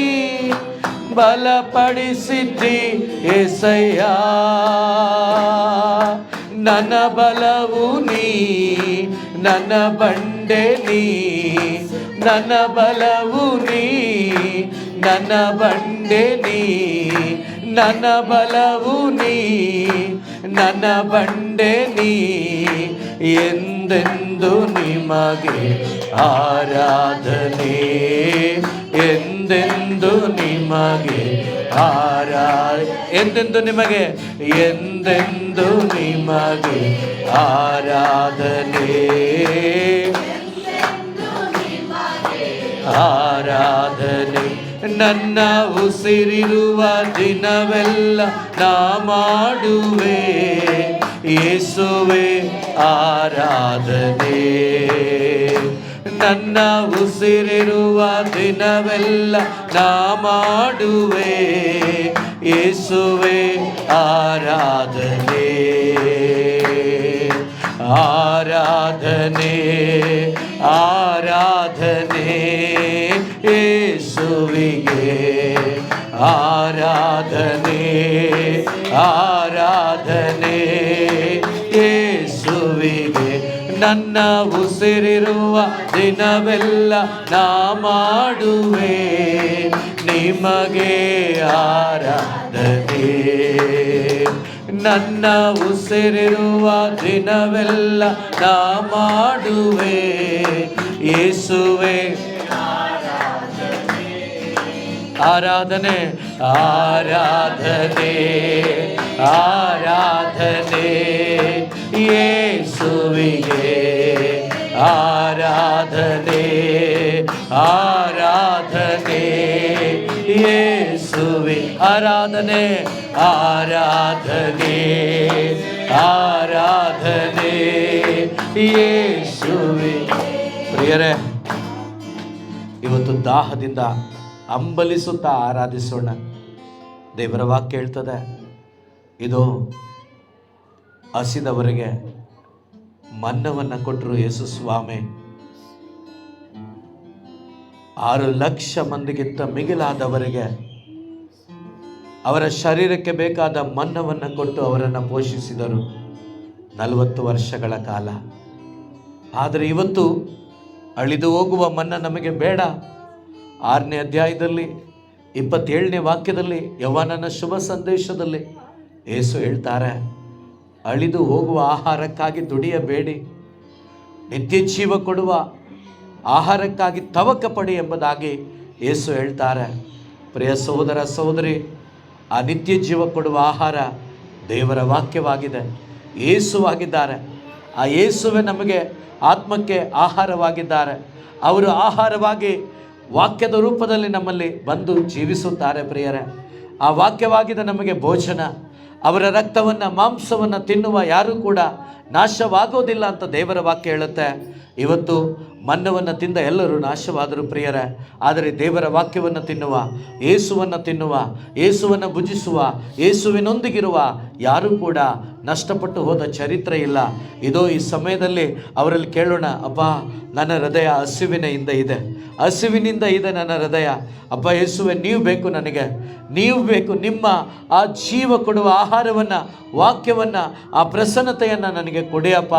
Speaker 1: ಬಲಪಡಿಸಿದ್ದಿ యేసయ్య, ನನ್ನ ಬಲವು ನೀ, ನನ್ನ ಬಂಡೆ ನೀ, ನನ್ನ ಬಲವು ನೀ, ನನ್ನ ಬಂಡೆ ನೀ, ನನ್ನ ಬಲವು ನೀ, ನನ್ನ ಬಂಡೆ ನೀ, ಎಂದೆಂದು ನಿಮಗೆ ಆರಾಧನೆ, ಎಂದೆಂದು ನಿಮಗೆ ಎಂದೆಂದು ನಿಮಗೆ, ಎಂದೆಂದು ನಿಮಗೆ ಆರಾಧನೆ ಆರಾಧನೆ. ನನ್ನ ಉಸಿರಿರುವ ದಿನವೆಲ್ಲ ನಾ ಮಾಡುವೆ ಯೇಸುವೇ ಆರಾಧನೆ. ನನ್ನ ಉಸಿರಿರುವ ದಿನವೆಲ್ಲ ನಾ ಮಾಡುವೆ ಯೇಸುವೇ ಆರಾಧನೆ ಆರಾಧನೆ ಆರಾಧನೆ ಯೇಸುವಿಗೆ ಆರಾಧನೆ ಆರಾಧನೆ ಯೇಸುವಿಗೆ. ನನ್ನ ಉಸಿರಿರುವ ದಿನವೆಲ್ಲ ನಾ ಮಾಡುವೆ ನಿಮಗೆ ಆರಾಧನೆ. ನನ್ನ ಉಸಿರಿರುವ ದಿನವೆಲ್ಲ ನಾ ಮಾಡುವೆ ಯೇಸುವೇ ಆರಾಧನೆ ಆರಾಧನೆ ಆರಾಧನೆ ಯೇಸುವಿಗೆ ಆರಾಧನೆ ಆರಾಧನೆ ಯೇಸುವೆ ಆರಾಧನೆ ಆರಾಧನೆ ಆರಾಧನೆ ಯೇಸುವೆ. ಪ್ರಿಯರೇ, ಇವತ್ತು ದಾಹದಿಂದ ಹಂಬಲಿಸುತ್ತಾ ಆರಾಧಿಸೋಣ. ದೇವರ ವಾಕ್ಯ ಹೇಳ್ತದೆ, ಇದು ಹಸಿದವರಿಗೆ ಮನ್ನವನ್ನು ಕೊಟ್ಟರು ಯೇಸು ಸ್ವಾಮಿ. 6 ಲಕ್ಷ ಮಂದಿಗಿಂತ ಮಿಗಿಲಾದವರಿಗೆ ಅವರ ಶರೀರಕ್ಕೆ ಬೇಕಾದ ಮನ್ನವನ್ನು ಕೊಟ್ಟು ಅವರನ್ನು ಪೋಷಿಸಿದರು 40 ವರ್ಷಗಳ ಕಾಲ. ಆದರೆ ಇವತ್ತು ಅಳಿದು ಹೋಗುವ ಮನ್ನ ನಮಗೆ ಬೇಡ. 6ನೇ ಅಧ್ಯಾಯದಲ್ಲಿ 27ನೇ ವಾಕ್ಯದಲ್ಲಿ ಯೋಹಾನನ ಶುಭ ಸಂದೇಶದಲ್ಲಿ ಯೇಸು ಹೇಳ್ತಾರೆ, ಅಳಿದು ಹೋಗುವ ಆಹಾರಕ್ಕಾಗಿ ದುಡಿಯಬೇಡಿ, ನಿತ್ಯ ಜೀವ ಕೊಡುವ ಆಹಾರಕ್ಕಾಗಿ ತವಕ ಪಡಿ ಎಂಬುದಾಗಿ ಯೇಸು ಹೇಳ್ತಾರೆ. ಪ್ರಿಯ ಸಹೋದರ ಸಹೋದರಿ, ಆ ನಿತ್ಯ ಜೀವ ಕೊಡುವ ಆಹಾರ ದೇವರ ವಾಕ್ಯವಾಗಿದೆ, ಯೇಸುವಾಗಿದ್ದಾರೆ. ಆ ಯೇಸುವೆ ನಮಗೆ ಆತ್ಮಕ್ಕೆ ಆಹಾರವಾಗಿದ್ದಾರೆ. ಅವರು ಆಹಾರವಾಗಿ ವಾಕ್ಯದ ರೂಪದಲ್ಲಿ ನಮ್ಮಲ್ಲಿ ಬಂದು ಜೀವಿಸುತ್ತಾರೆ. ಪ್ರಿಯರೇ, ಆ ವಾಕ್ಯವಾಗಿದೆ ನಮಗೆ ಭೋಜನ. ಅವರ ರಕ್ತವನ್ನು ಮಾಂಸವನ್ನು ತಿನ್ನುವ ಯಾರೂ ಕೂಡ ನಾಶವಾಗೋದಿಲ್ಲ ಅಂತ ದೇವರ ವಾಕ್ಯ ಹೇಳುತ್ತೆ. ಇವತ್ತು ಮನ್ನವನ್ನು ತಿಂದ ಎಲ್ಲರೂ ನಾಶವಾದರು ಪ್ರಿಯರೇ. ಆದರೆ ದೇವರ ವಾಕ್ಯವನ್ನು ತಿನ್ನುವ, ಯೇಸುವನ್ನು ತಿನ್ನುವ, ಯೇಸುವನ್ನು ಭುಜಿಸುವ, ಯೇಸುವಿನೊಂದಿಗಿರುವ ಯಾರೂ ಕೂಡ ನಷ್ಟಪಟ್ಟು ಹೋದ ಚರಿತ್ರೆ ಇಲ್ಲ. ಇದೋ ಈ ಸಮಯದಲ್ಲಿ ಅವರಲ್ಲಿ ಕೇಳೋಣ, ಅಪ್ಪ ನನ್ನ ಹೃದಯ ಹಸಿವಿನಿಂದ ಇದೆ, ಹಸಿವಿನಿಂದ ಇದೆ ನನ್ನ ಹೃದಯ. ಅಪ್ಪ ಯೇಸುವೆ, ನೀವು ಬೇಕು ನನಗೆ, ನೀವು ಬೇಕು. ನಿಮ್ಮ ಆ ಜೀವ ಕೊಡುವ ಆಹಾರವನ್ನು, ವಾಕ್ಯವನ್ನು, ಆ ಪ್ರಸನ್ನತೆಯನ್ನು ನನಗೆ ಕೊಡಿಯಪ್ಪ.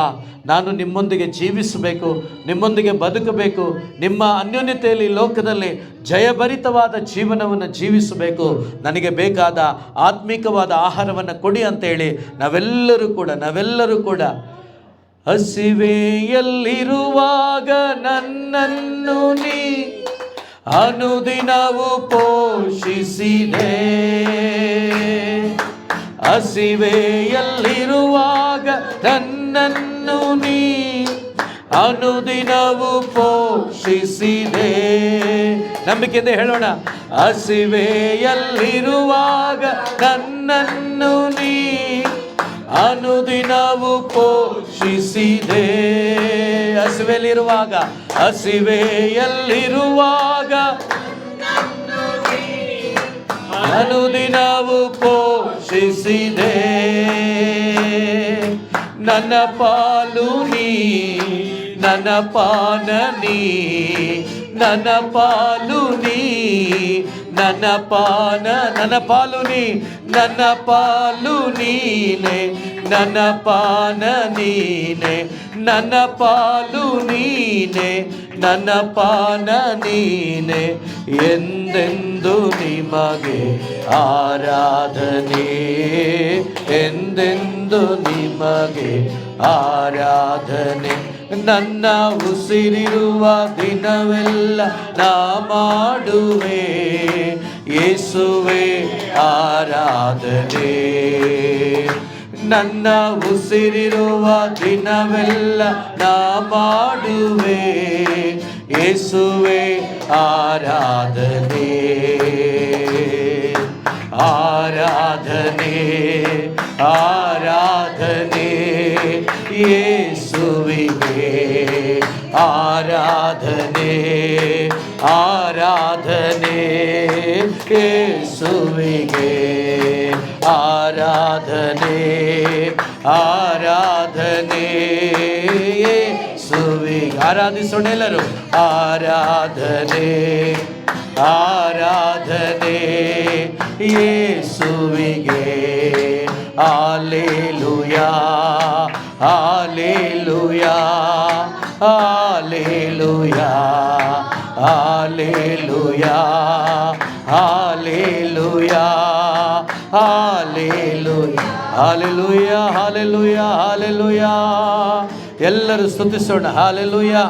Speaker 1: ನಾನು ನಿಮ್ಮೊಂದಿಗೆ ಜೀವಿಸಬೇಕು, ನಿಮ್ಮೊಂದಿಗೆ ಬದುಕಬೇಕು, ನಿಮ್ಮ ಅನ್ಯೋನ್ಯತೆಯಲ್ಲಿ ಲೋಕದಲ್ಲಿ ಜಯಭರಿತವಾದ ಜೀವನವನ್ನು ಜೀವಿಸಬೇಕು. ನನಗೆ ಬೇಕಾದ ಆತ್ಮಿಕವಾದ ಆಹಾರವನ್ನು ಕೊಡಿ ಅಂತೇಳಿ ನಾವೆಲ್ಲರೂ ಕೂಡ ಹಸಿವೆಯಲ್ಲಿರುವಾಗ ನನ್ನನ್ನು ನೀ ಅನುದಿನವೂ ಪೋಷಿಸಿದೆ. ಹಸಿವೆಯಲ್ಲಿರುವಾಗ ನನ್ನನ್ನು ನೀ ಅನುದಿನವೂ ಪೋಷಿಸಿದೆ. ನಂಬಿಕೆಯಿಂದ ಹೇಳೋಣ, ಹಸಿವೆಯಲ್ಲಿರುವಾಗ ನನ್ನನ್ನು ನೀ ಅನುದಿನವೂ ಪೋಷಿಸಿದೆ. ಹಸಿವೆಯಲ್ಲಿರುವಾಗ ಅನುದಿನವೂ ಪೋಷಿಸಿದೆ. ನನ್ನ ಪಾಲು ನೀ, ನನ್ನ ಪಾನ ನೀ, ನನ್ನ ಪಾಲು ನೀ, ನನ್ನ ಪಾನ, ನನ್ನ ಪಾಲು ನೀ, ನನ್ನ ಪಾಲು ನೀನೆ, ನನ್ನ ಪಾನ ನೀನೆ, ನನ್ನ ಪಾಲು ನೀನೆ, ನನ್ನ ಪಾನ ನೀನೆ. ಎಂದೆಂದು ನಿಮಗೆ ಆರಾಧನೆ, ಎಂದೆಂದು ನಿಮಗೆ ಆರಾಧನೆ. ನನ್ನ ಉಸಿರಿರುವ ದಿನವೆಲ್ಲ ನಾ ಮಾಡುವೆ ಯೇಸುವೆ ಆರಾಧನೆ. ನನ್ನ ಉಸಿರಿರುವ ದಿನವೆಲ್ಲ ನಾ ಮಾಡುವೆ ಯೇಸುವೆ ಆರಾಧನೆ. ಆರಾಧನೆ ಆರಾಧನೆ ಯೇಸುವಿಗೆ, ಆರಾಧನೆ ಆರಾಧನೆ ಯೇಸುವಿಗೆ, ಆರಾಧನೆ ಆರಾಧನೆ ಯೇಸುವಿಗೆ. ಆರಾಧಿಸೋಣ ಎಲ್ಲರೂ. ಆರಾಧನೆ ಆರಾಧನೆ ಯೇಸುವಿಗೆ. Hallelujah hallelujah hallelujah hallelujah hallelujah hallelujah hallelujah hallelujah hallelujah. ಎಲ್ಲರೂ ಸ್ತುತಿಸೋಣ. Hallelujah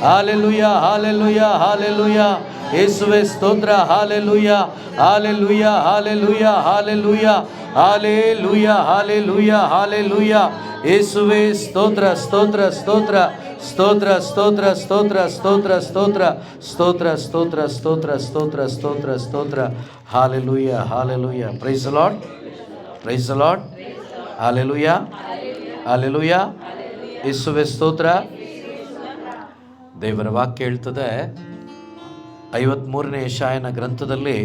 Speaker 1: hallelujah hallelujah hallelujah. ಯೇಸುವೇ ಸ್ತೋತ್ರ. Hallelujah hallelujah hallelujah hallelujah hallelujah hallelujah hallelujah. ಯೇಸುವೇ ಸ್ತೋತ್ರ ಸ್ತೋತ್ರ ಸ್ತೋತ್ರ ಸ್ತೋತ್ರ ಸ್ತೋತ್ರ ಸ್ತೋತ್ರ ಸ್ತೋತ್ರ ಸ್ತೋತ್ರ ಸ್ತೋತ್ರ ಸ್ತೋತ್ರ ಸ್ತೋತ್ರ ಸ್ತೋತ್ರ ಸ್ತೋತ್ರ ಸ್ತೋತ್ರ. Hallelujah hallelujah. Praise the Lord, praise the Lord. Hallelujah hallelujah. ಯೇಸುವೇ ಸ್ತೋತ್ರ. ದೇವರ ವಾಕ್ಯ ಹೇಳ್ತದೆ 53ನೇ ಯೆಶಾಯನ ಗ್ರಂಥದಲ್ಲಿ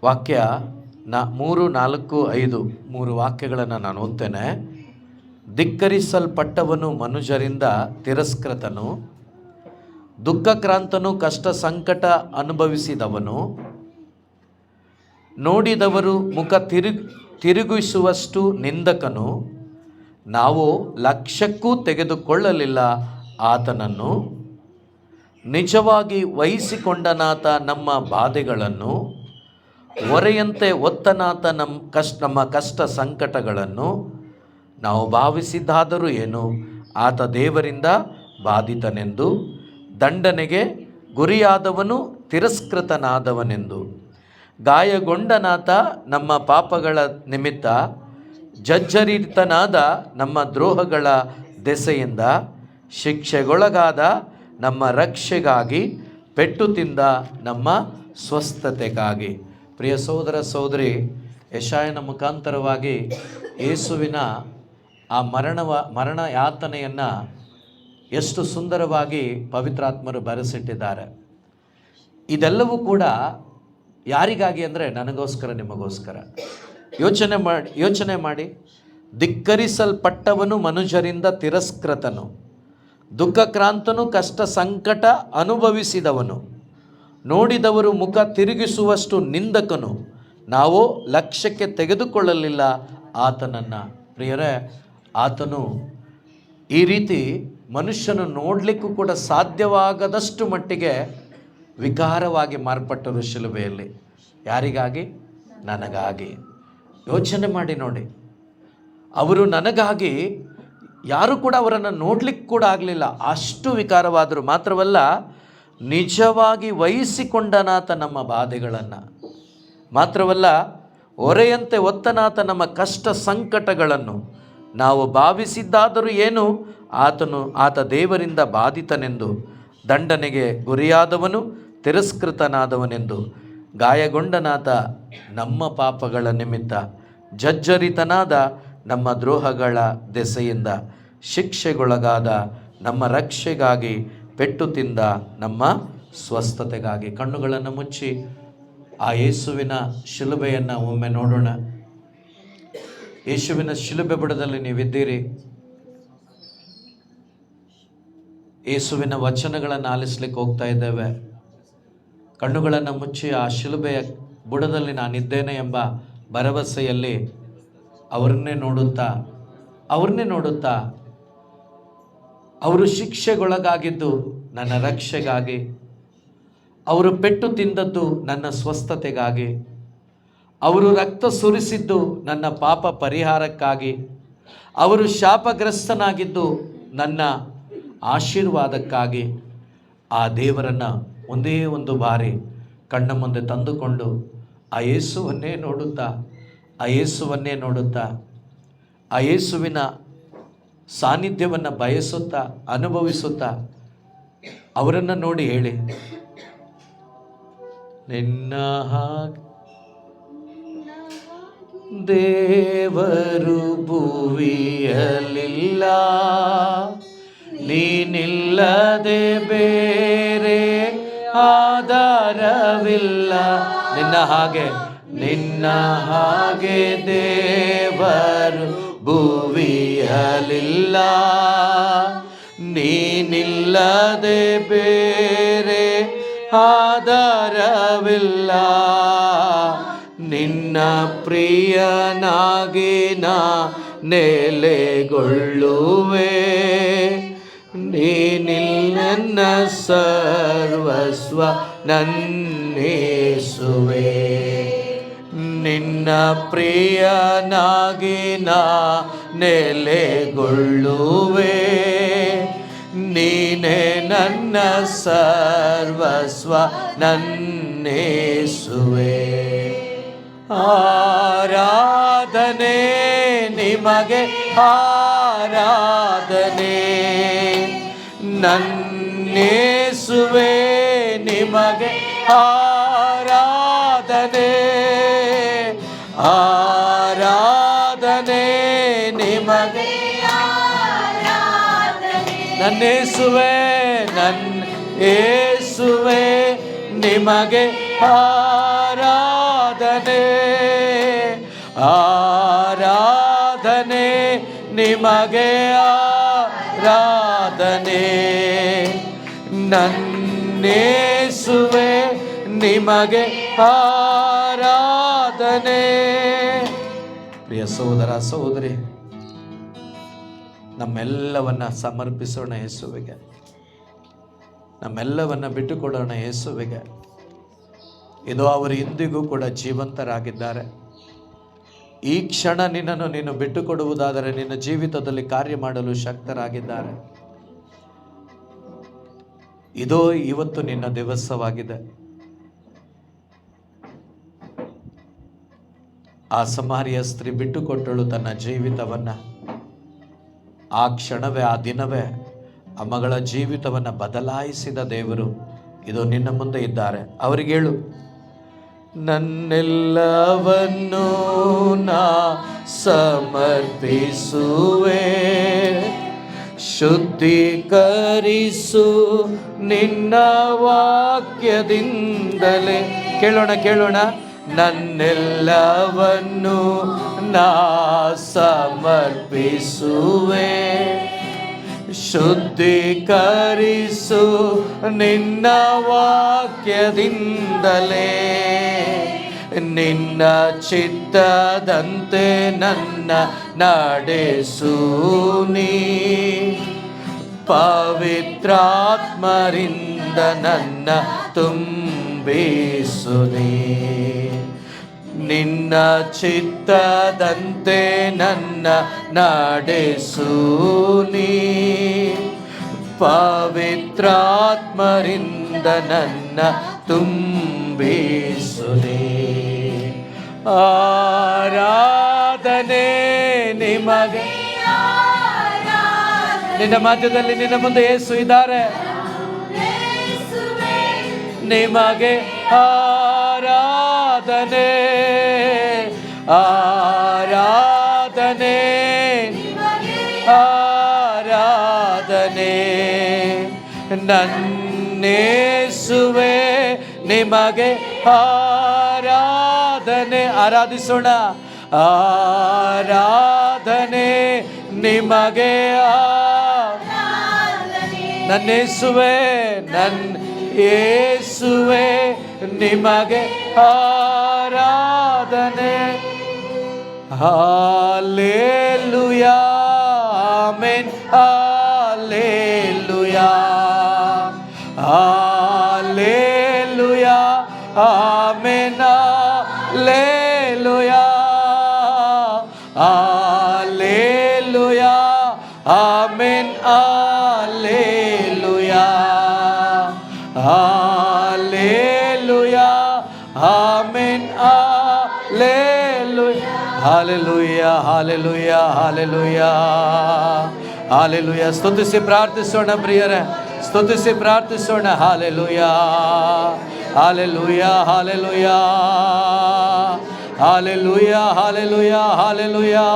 Speaker 1: ವಾಕ್ಯ 3, 4, 5 3 ವಾಕ್ಯಗಳನ್ನು ನಾನು ಓದ್ತೇನೆ. ಧಿಕ್ಕರಿಸಲ್ಪಟ್ಟವನು ಮನುಜರಿಂದ ತಿರಸ್ಕೃತನು, ದುಃಖಕ್ರಾಂತನು, ಕಷ್ಟ ಸಂಕಟ ಅನುಭವಿಸಿದವನು, ನೋಡಿದವರು ಮುಖ ತಿರುಗಿಸುವಷ್ಟು ನಿಂದಕನು, ನಾವು ಲಕ್ಷ್ಯಕ್ಕೂ ತೆಗೆದುಕೊಳ್ಳಲಿಲ್ಲ ಆತನನ್ನು, ನಿಜವಾಗಿ ವಹಿಸಿಕೊಂಡನಾತ ನಮ್ಮ ಬಾಧೆಗಳನ್ನು, ಹೊರೆಯಂತೆ ಒತ್ತನಾತ ನಮ್ಮ ಕಷ್ಟ ಸಂಕಟಗಳನ್ನು, ನಾವು ಭಾವಿಸಿದ್ದಾದರೂ ಏನು, ಆತ ದೇವರಿಂದ ಬಾಧಿತನೆಂದು, ದಂಡನೆಗೆ ಗುರಿಯಾದವನು ತಿರಸ್ಕೃತನಾದವನೆಂದು, ಗಾಯಗೊಂಡನಾತ ನಮ್ಮ ಪಾಪಗಳ ನಿಮಿತ್ತ, ಜರ್ಜರಿತನಾದ ನಮ್ಮ ದ್ರೋಹಗಳ ದೆಸೆಯಿಂದ, ಶಿಕ್ಷೆಗೊಳಗಾದ ನಮ್ಮ ರಕ್ಷೆಗಾಗಿ, ಪೆಟ್ಟು ತಿಂದ ನಮ್ಮ ಸ್ವಸ್ಥತೆಗಾಗಿ. ಪ್ರಿಯ ಸಹೋದರ ಸಹೋದರಿ, ಯೆಶಾಯನ ಮುಖಾಂತರವಾಗಿ ಯೇಸುವಿನ ಆ ಮರಣ ಯಾತನೆಯನ್ನು ಎಷ್ಟು ಸುಂದರವಾಗಿ ಪವಿತ್ರಾತ್ಮರು ಬರೆಸಿಟ್ಟಿದ್ದಾರೆ. ಇದೆಲ್ಲವೂ ಕೂಡ ಯಾರಿಗಾಗಿ ಅಂದರೆ ನನಗೋಸ್ಕರ, ನಿಮಗೋಸ್ಕರ. ಯೋಚನೆ ಮಾಡಿ. ಧಿಕ್ಕರಿಸಲ್ಪಟ್ಟವನು ಮನುಜರಿಂದ ತಿರಸ್ಕೃತನು, ದುಃಖಕ್ರಾಂತನು, ಕಷ್ಟ ಸಂಕಟ ಅನುಭವಿಸಿದವನು, ನೋಡಿದವರು ಮುಖ ತಿರುಗಿಸುವಷ್ಟು ನಿಂದಕನು, ನಾವು ಲಕ್ಷ್ಯಕ್ಕೆ ತೆಗೆದುಕೊಳ್ಳಲಿಲ್ಲ ಆತನನ್ನು. ಪ್ರಿಯರೇ, ಆತನು ಈ ರೀತಿ ಮನುಷ್ಯನು ನೋಡಲಿಕ್ಕೂ ಕೂಡ ಸಾಧ್ಯವಾಗದಷ್ಟು ಮಟ್ಟಿಗೆ ವಿಕಾರವಾಗಿ ಮಾರ್ಪಟ್ಟರು ಶಿಲುಬೆಯಲ್ಲಿ. ಯಾರಿಗಾಗಿ? ನನಗಾಗಿ. ಯೋಚನೆ ಮಾಡಿ ನೋಡಿ. ಅವರು ನನಗಾಗಿ, ಯಾರು ಕೂಡ ಅವರನ್ನು ನೋಡ್ಲಿಕ್ಕೆ ಕೂಡ ಆಗಲಿಲ್ಲ, ಅಷ್ಟು ವಿಕಾರವಾದರು. ಮಾತ್ರವಲ್ಲ, ನಿಜವಾಗಿ ವಹಿಸಿಕೊಂಡನಾತ ನಮ್ಮ ಬಾಧೆಗಳನ್ನು, ಮಾತ್ರವಲ್ಲ ಹೊರೆಯಂತೆ ಒತ್ತನಾತ ನಮ್ಮ ಕಷ್ಟ ಸಂಕಟಗಳನ್ನು, ನಾವು ಭಾವಿಸಿದ್ದಾದರೂ ಏನು, ಆತ ದೇವರಿಂದ ಬಾಧಿತನೆಂದು, ದಂಡನೆಗೆ ಗುರಿಯಾದವನು ತಿರಸ್ಕೃತನಾದವನೆಂದು, ಗಾಯಗೊಂಡನಾತ ನಮ್ಮ ಪಾಪಗಳ ನಿಮಿತ್ತ, ಜರ್ಜರಿತನಾದ ನಮ್ಮ ದ್ರೋಹಗಳ ದೆಸೆಯಿಂದ, ಶಿಕ್ಷೆಗೊಳಗಾದ ನಮ್ಮ ರಕ್ಷೆಗಾಗಿ, ಪೆಟ್ಟು ತಿಂದ ನಮ್ಮ ಸ್ವಸ್ಥತೆಗಾಗಿ. ಕಣ್ಣುಗಳನ್ನು ಮುಚ್ಚಿ ಆ ಯೇಸುವಿನ ಶಿಲುಬೆಯನ್ನು ಒಮ್ಮೆ ನೋಡೋಣ. ಯೇಸುವಿನ ಶಿಲುಬೆ ಬುಡದಲ್ಲಿ ನೀವಿದ್ದೀರಿ. ಯೇಸುವಿನ ವಚನಗಳನ್ನು ಆಲಿಸ್ಲಿಕ್ಕೆ ಹೋಗ್ತಾ ಇದ್ದೇವೆ. ಕಣ್ಣುಗಳನ್ನು ಮುಚ್ಚಿ ಆ ಶಿಲುಬೆಯ ಬುಡದಲ್ಲಿ ನಾನಿದ್ದೇನೆ ಎಂಬ ಭರವಸೆಯಲ್ಲಿ ಅವ್ರನ್ನೇ ನೋಡುತ್ತಾ ಅವರು ಶಿಕ್ಷೆಗೊಳಗಾಗಿದ್ದು ನನ್ನ ರಕ್ಷೆಗಾಗಿ, ಅವರು ಪೆಟ್ಟು ತಿಂದದ್ದು ನನ್ನ ಸ್ವಸ್ಥತೆಗಾಗಿ, ಅವರು ರಕ್ತ ಸುರಿಸಿದ್ದು ನನ್ನ ಪಾಪ ಪರಿಹಾರಕ್ಕಾಗಿ, ಅವರು ಶಾಪಗ್ರಸ್ತನಾಗಿದ್ದು ನನ್ನ ಆಶೀರ್ವಾದಕ್ಕಾಗಿ, ಆ ದೇವರನ್ನು ಒಂದೇ ಒಂದು ಬಾರಿ ಕಣ್ಣ ಮುಂದೆ ತಂದುಕೊಂಡು ಆ ಯೇಸುವನ್ನೇ ನೋಡುತ್ತಾ ಆ ಯೇಸುವಿನ ಸಾನ್ನಿಧ್ಯವನ್ನು ಬಯಸುತ್ತಾ, ಅನುಭವಿಸುತ್ತಾ, ಅವರನ್ನು ನೋಡಿ ಹೇಳಿ, ನಿನ್ನ ದೇವರು ಭುವಿಯಲಿಲ್ಲ, ನೀನಿಲ್ಲದೆ ಬೇರೆ ಆಧಾರವಿಲ್ಲ. ನಿನ್ನ ಹಾಗೆ ದೇವರು ಭುವಿಯಲಿಲ್ಲ, ನೀನಿಲ್ಲದೆ ಬೇರೆ ಆಧಾರವಿಲ್ಲ. ನಿನ್ನ ಪ್ರಿಯನಾಗಿ ನಾ ನೆಲೆಗೊಳ್ಳುವೆ, ನೀನಿಲ್ಲ ಸರ್ವಸ್ವ ನನ್ನೇಸುವೆ. ನಿನ್ನ ಪ್ರಿಯನಾಗಿ ನಾ ನೆಲೆಗೊಳ್ಳುವೆ, ನೀನೇ ನನ್ನ ಸರ್ವಸ್ವ ನನ್ನೇಸುವೆ. ಆರಾಧನೆ ನಿಮಗೆ, ಆರಾಧನೆ ನನ್ನೇಸುವೆ ನಿಮಗೆ, ಆರಾಧನೆ ಆರಾಧನೆ ನಿಮಗೆ. ನನ್ನೇಸುವೆ ಯೇಸುವೆ ನಿಮಗೆ ಆರಾಧನೆ, ಆರಾಧನೆ ನಿಮಗೆ ಆರಾಧನೆ. ನನ್ನೇಸುವೆ ನಿಮಗೆ ಆರಾಧನೆ. ಪ್ರಿಯ ಸಹೋದರ ಸಹೋದರಿ, ನಮ್ಮೆಲ್ಲವನ್ನ ಸಮರ್ಪಿಸೋಣ ಯೇಸುವಿಗೆ. ನಮ್ಮೆಲ್ಲವನ್ನ ಬಿಟ್ಟುಕೊಡೋಣ ಯೇಸುವಿಗೆ. ಇದು ಅವರು ಇಂದಿಗೂ ಕೂಡ ಜೀವಂತರಾಗಿದ್ದಾರೆ. ಈ ಕ್ಷಣ ನಿನ್ನನ್ನು ನೀನು ಬಿಟ್ಟುಕೊಡುವುದಾದರೆ ನಿನ್ನ ಜೀವಿತದಲ್ಲಿ ಕಾರ್ಯ ಮಾಡಲು ಶಕ್ತರಾಗಿದ್ದಾರೆ. ಇದೋ ಇವತ್ತು ನಿನ್ನ ದಿವಸವಾಗಿದೆ. ಆ ಸಮಾರಿಯ ಸ್ತ್ರೀ ಬಿಟ್ಟುಕೊಟ್ಟಳು ತನ್ನ ಜೀವಿತವನ್ನ. ಆ ಕ್ಷಣವೇ, ಆ ದಿನವೇ ಆ ಮಗಳ ಜೀವಿತವನ್ನ ಬದಲಾಯಿಸಿದ ದೇವರು ಇದು ನಿನ್ನ ಮುಂದೆ ಇದ್ದಾರೆ. ಅವರಿಗೆ ಹೇಳು, ನನ್ನೆಲ್ಲವನ್ನೂ ನಾ ಸಮರ್ಪಿಸುವೆ, ಶುದ್ಧೀಕರಿಸು ನಿನ್ನ ವಾಕ್ಯದಿಂದಲೇ. ಕೇಳೋಣ. ನನ್ನೆಲ್ಲವನ್ನೂ ನಾ ಸಮರ್ಪಿಸುವೆ, ಶುದ್ಧೀಕರಿಸು ನಿನ್ನ ವಾಕ್ಯದಿಂದಲೇ. ನಿನ್ನ ಚಿತ್ತದಂತೆ ನನ್ನ ನಡೆಸು ನೀ, ಪವಿತ್ರಾತ್ಮರಿಂದ ನನ್ನ ತುಂಬಿಸು ನೀ. ನಿನ್ನ ಚಿತ್ತದಂತೆ ನನ್ನ ನಡೆಸು ನೀ, ಪವಿತ್ರಾತ್ಮರಿಂದ ನನ್ನ ತುಂಬಿಸು ನೀ. ಆರಾಧನೆ ನಿಮಗೆ. ನಿನ್ನ ಮಧ್ಯದಲ್ಲಿ ನಿನ್ನ ಮುಂದೆ ಯೇಸು ಇದ್ದಾರೆ. ನಿಮಗೆ ಆರಾಧನೆ, ಆರಾಧನೆ, ಆರಾಧನೆ. ನನ್ನೇಸುವೆ ನಿಮಗೆ ಆರಾಧನೆ. ಆರಾಧಿಸೋಣ. ಆರಾಧನೆ ನಿಮಗೆ. ನನ್ನೇಸುವೆ, ನನ್ನ ಯೇಸುವೆ ನಿಮಗೆ ಆರಾಧನೆ. Hallelujah, amen. Hallelujah, hallelujah, amen. Hallelujah, hallelujah, amen. Hallelujah, hallelujah, amen. Hallelujah, hallelujah, hallelujah, hallelujah, hallelujah. ಸ್ತುತಿಸಿ ಪ್ರಾರ್ಥಿಸೋಣ ಪ್ರಿಯರೇ, ಸ್ತುತಿಸಿ ಪ್ರಾರ್ಥಿಸೋಣ. Hallelujah, hallelujah, hallelujah, hallelujah, hallelujah, hallelujah,